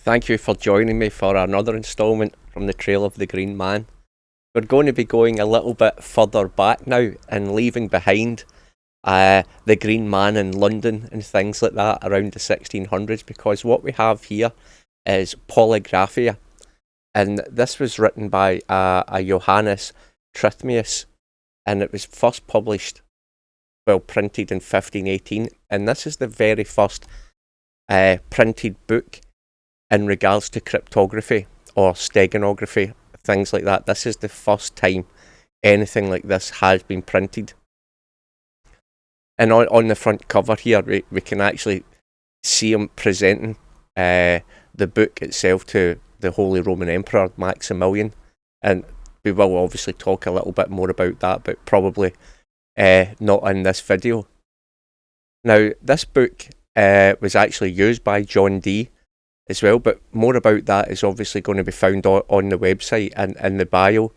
Thank you for joining me for another instalment from the Trail of the Green Man. We're going to be going a little bit further back now and leaving behind the Green Man in London and things like that around the 1600s, because what we have here is Polygraphia, and this was written by a Johannes Trithemius, and it was first published, printed in 1518, and this is the very first printed book in regards to cryptography or steganography, things like that. This is the first time anything like this has been printed. And on the front cover here, we can actually see him presenting the book itself to the Holy Roman Emperor Maximilian. And we will obviously talk a little bit more about that, but probably not in this video. Now, this book was actually used by John Dee as well, but more about that is obviously going to be found on the website and in the bio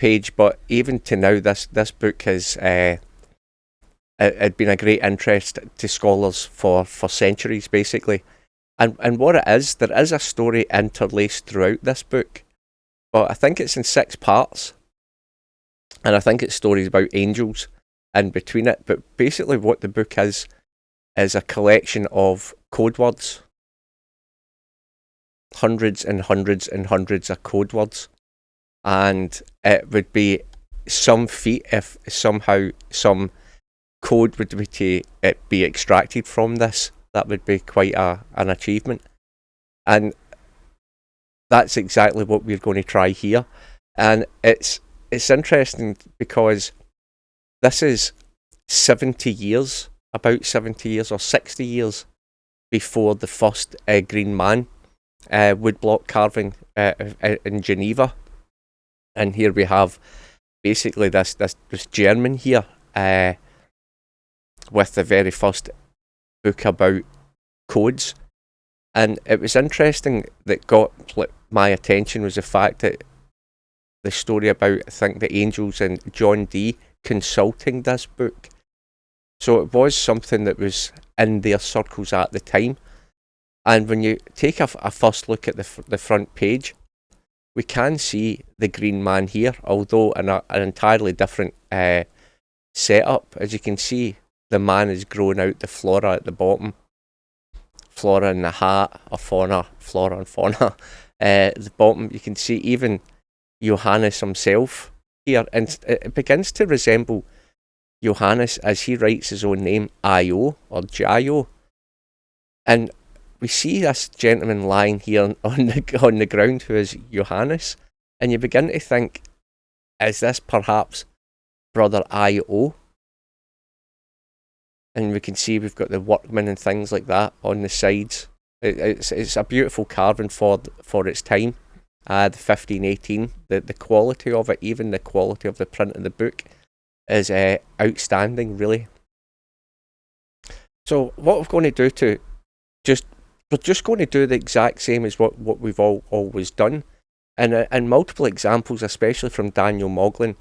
page. But even to now, this book has had been a great interest to scholars for centuries, basically. And what it is, there is a story interlaced throughout this book, but I think it's in 6 parts, and I think it's stories about angels in between it. But basically what the book is a collection of code words, hundreds and hundreds and hundreds of code words, and it would be some feat if somehow some code would be extracted from this. That would be quite an achievement, and that's exactly what we're going to try here. And it's interesting because this is 70 years, about 70 years or 60 years before the first Green Man woodblock carving in Geneva. And here we have basically this German here with the very first book about codes. And it was interesting that got my attention was the fact that the story about, I think, the angels and John Dee consulting this book. So it was something that was in their circles at the time. And when you take a first look at the front page, we can see the Green Man here, although in an entirely different setup. As you can see, the man is growing out the flora at the bottom. Flora in the hat, or fauna, flora and fauna. At the bottom, you can see even Johannes himself here, and it begins to resemble Johannes as he writes his own name, I.O. or J.I.O. And we see this gentleman lying here on the ground who is Johannes, and you begin to think, is this perhaps brother I.O.? And we can see we've got the workmen and things like that on the sides. It's a beautiful carving for its time. The 1518, the quality of it, even the quality of the print of the book, is outstanding, really. So what we're going to do we're just going to do the exact same as what we've always done, and multiple examples, especially from Daniel Moglin,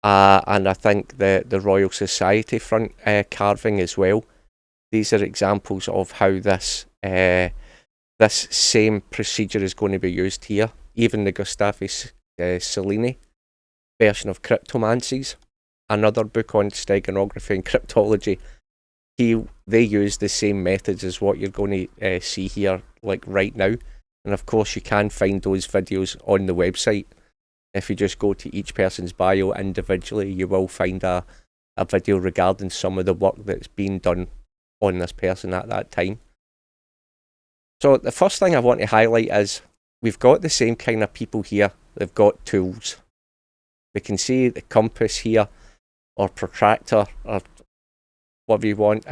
and I think the Royal Society front carving as well. These are examples of how this same procedure is going to be used here. Even the Gustavus Cellini version of Cryptomancies, another book on steganography and cryptology, they use the same methods as what you're going to see here, like right now. And of course, you can find those videos on the website. If you just go to each person's bio individually, you will find a video regarding some of the work that's been done on this person at that time. So the first thing I want to highlight is we've got the same kind of people here. They've got tools. We can see the compass here, or protractor, or whatever you want,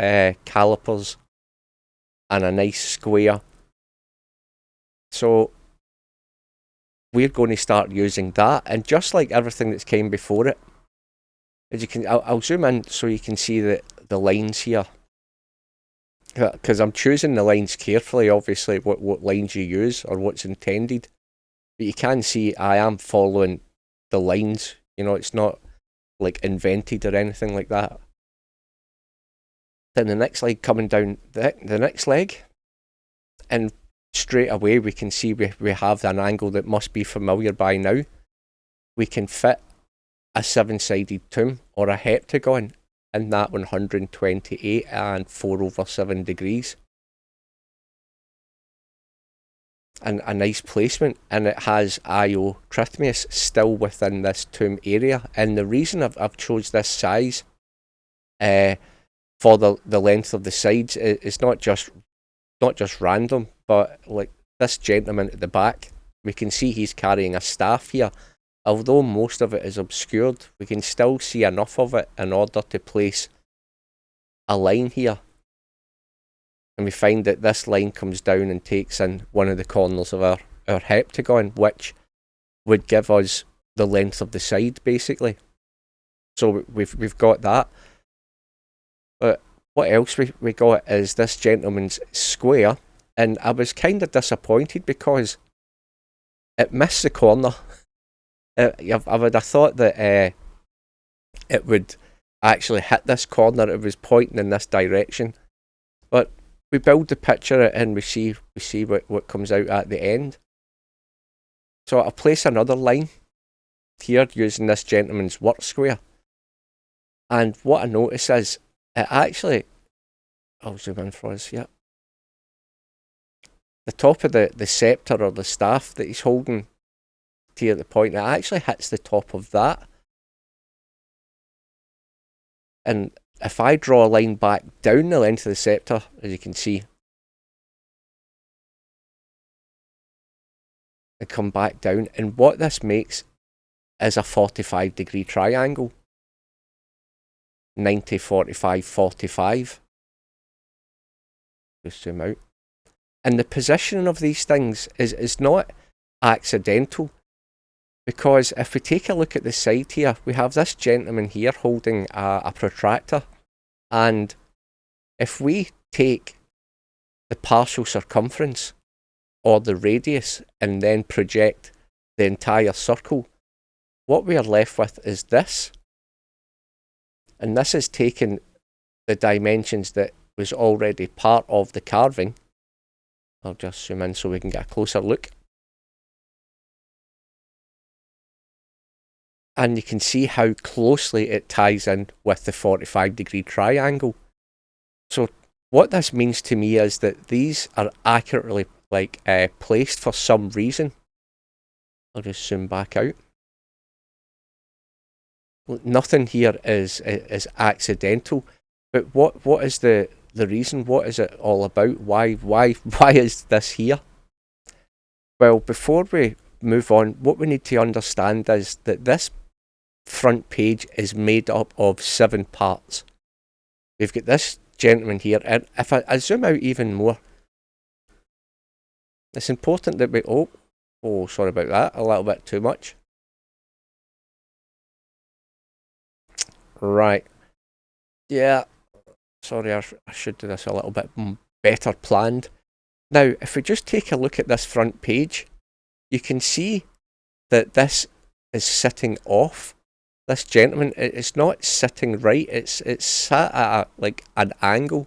calipers, and a nice square. So we're going to start using that, and just like everything that's came before it, as you can, I'll zoom in so you can see the lines here, because I'm choosing the lines carefully, obviously, what lines you use or what's intended. But you can see I am following the lines, it's not like invented or anything like that. Then the next leg coming down the next leg, and straight away we can see we have an angle that must be familiar by now. We can fit a 7-sided tomb or a heptagon in that 128 and 4/7 degrees. And a nice placement, and it has Io Trithemius still within this tomb area. And the reason I've chose this size for the length of the sides is not just random, but like this gentleman at the back, we can see he's carrying a staff here. Although most of it is obscured, we can still see enough of it in order to place a line here. And we find that this line comes down and takes in one of the corners of our heptagon, which would give us the length of the side, basically. So we've got that. But what else we got is this gentleman's square, and I was kind of disappointed because it missed the corner. I would have thought that it would actually hit this corner. It was pointing in this direction, but we build the picture and we see what comes out at the end. So I'll place another line here using this gentleman's work square. And what I notice is it actually, I'll zoom in for us here. The top of the scepter or the staff that he's holding here at the point, it actually hits the top of that. And if I draw a line back down the length of the scepter, as you can see, and come back down, and what this makes is a 45-degree triangle. 90, 45, 45. Just zoom out. And the positioning of these things is not accidental, because if we take a look at the side here, we have this gentleman here holding a protractor, and if we take the partial circumference or the radius and then project the entire circle, what we are left with is this. And this is taking the dimensions that was already part of the carving. I'll just zoom in so we can get a closer look. And you can see how closely it ties in with the 45-degree triangle. So what this means to me is that these are accurately placed for some reason. I'll just zoom back out. Nothing here is accidental, but what is the reason? What is it all about? Why is this here? Well, before we move on, what we need to understand is that this front page is made up of 7 parts. We've got this gentleman here, and if I zoom out even more, it's important that we sorry about that, a little bit too much. Right. Yeah. Sorry, I should do this a little bit better planned. Now, if we just take a look at this front page, you can see that this is sitting off. This gentleman, it's not sitting right. It's sat at an angle.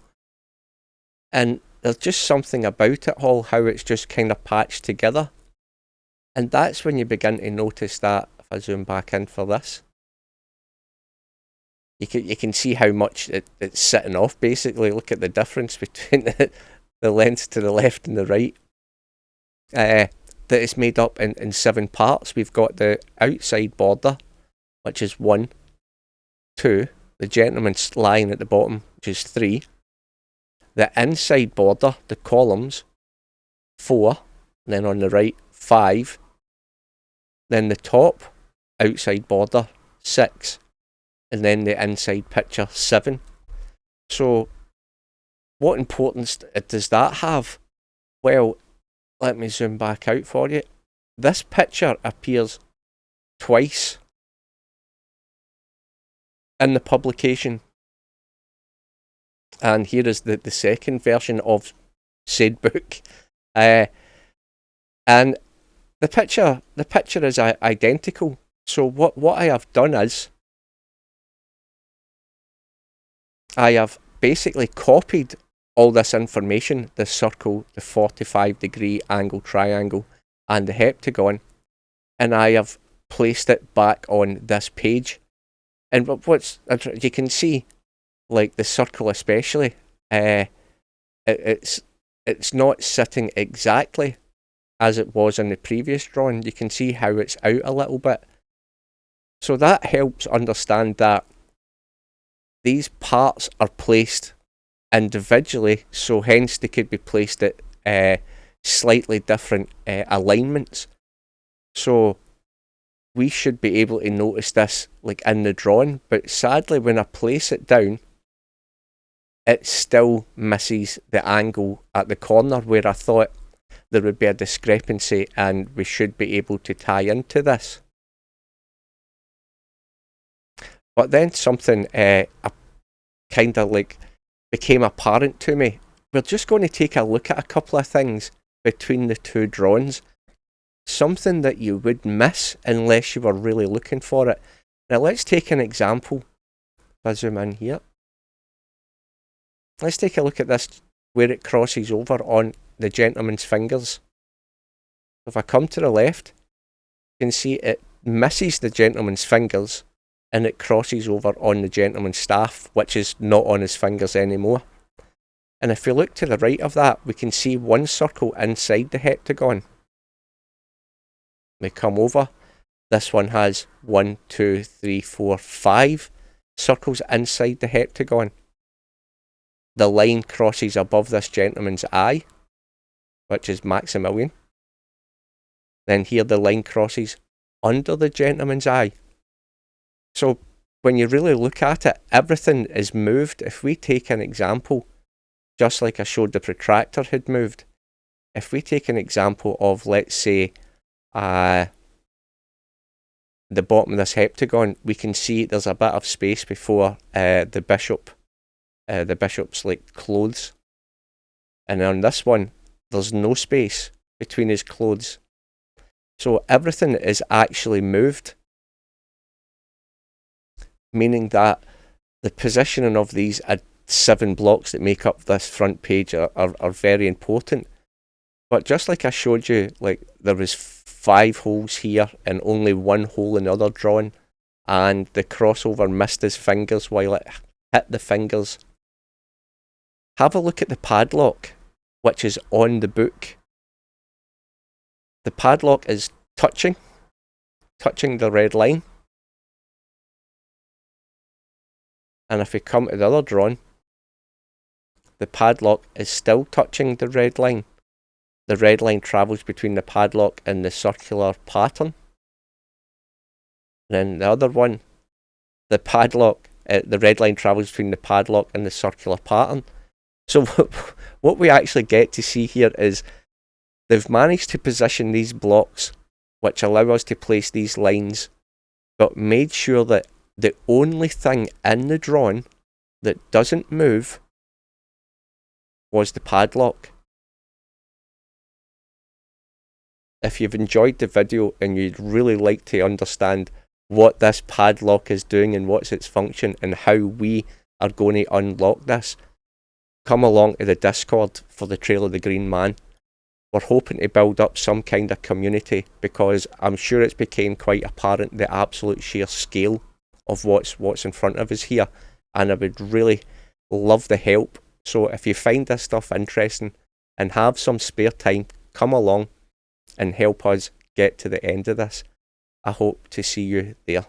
And there's just something about it all, how it's just kind of patched together. And that's when you begin to notice that, if I zoom back in for this, you can see how much it's sitting off, basically. Look at the difference between the lengths to the left and the right. That it's made up in 7 parts. We've got the outside border, which is 1, 2. The gentleman's lying at the bottom, which is 3. The inside border, the columns, 4. And then on the right, 5. Then the top outside border, 6. And then the inside picture, 7. So what importance does that have? Well, let me zoom back out for you. This picture appears twice in the publication. And here is the second version of said book. And the picture is identical. So what I have done is I have basically copied all this information, the circle, the 45-degree angle triangle, and the heptagon, and I have placed it back on this page. And what's you can see, like the circle especially, it's not sitting exactly as it was in the previous drawing. You can see how it's out a little bit. So that helps understand that these parts are placed individually, so hence they could be placed at slightly different alignments. So we should be able to notice this like in the drawing, but sadly when I place it down, it still misses the angle at the corner where I thought there would be a discrepancy and we should be able to tie into this. But then something kind of like became apparent to me. We're just going to take a look at a couple of things between the two drawings. Something that you would miss unless you were really looking for it. Now let's take an example. If I zoom in here. Let's take a look at this where it crosses over on the gentleman's fingers. If I come to the left, you can see it misses the gentleman's fingers and it crosses over on the gentleman's staff, which is not on his fingers anymore. And if we look to the right of that, we can see one circle inside the heptagon. We come over. This one has 1, 2, 3, 4, 5 circles inside the heptagon. The line crosses above this gentleman's eye, which is Maximilian. Then here the line crosses under the gentleman's eye. So when you really look at it, everything is moved. If we take an example, just like I showed the protractor had moved, if we take an example of, let's say, the bottom of this heptagon, we can see there's a bit of space before the bishop's like clothes, and on this one there's no space between his clothes. So everything is actually moved, meaning that the positioning of these 7 blocks that make up this front page are very important. But just like I showed you, like there was 5 holes here and only 1 hole in the other drawing, and the crossover missed his fingers while it hit the fingers. Have a look at the padlock, which is on the book. The padlock is touching the red line. And if we come to the other drawing, the padlock is still touching the red line. The red line travels between the padlock and the circular pattern. Then the other one, the padlock, the red line travels between the padlock and the circular pattern. So what we actually get to see here is they've managed to position these blocks, which allow us to place these lines, but made sure that the only thing in the drawing that doesn't move was the padlock. If you've enjoyed the video and you'd really like to understand what this padlock is doing and what's its function and how we are going to unlock this, come along to the Discord for the Trail of the Green Man. We're hoping to build up some kind of community, because I'm sure it's became quite apparent the absolute sheer scale of what's in front of us here, and I would really love the help. So if you find this stuff interesting and have some spare time, come along and help us get to the end of this. I hope to see you there.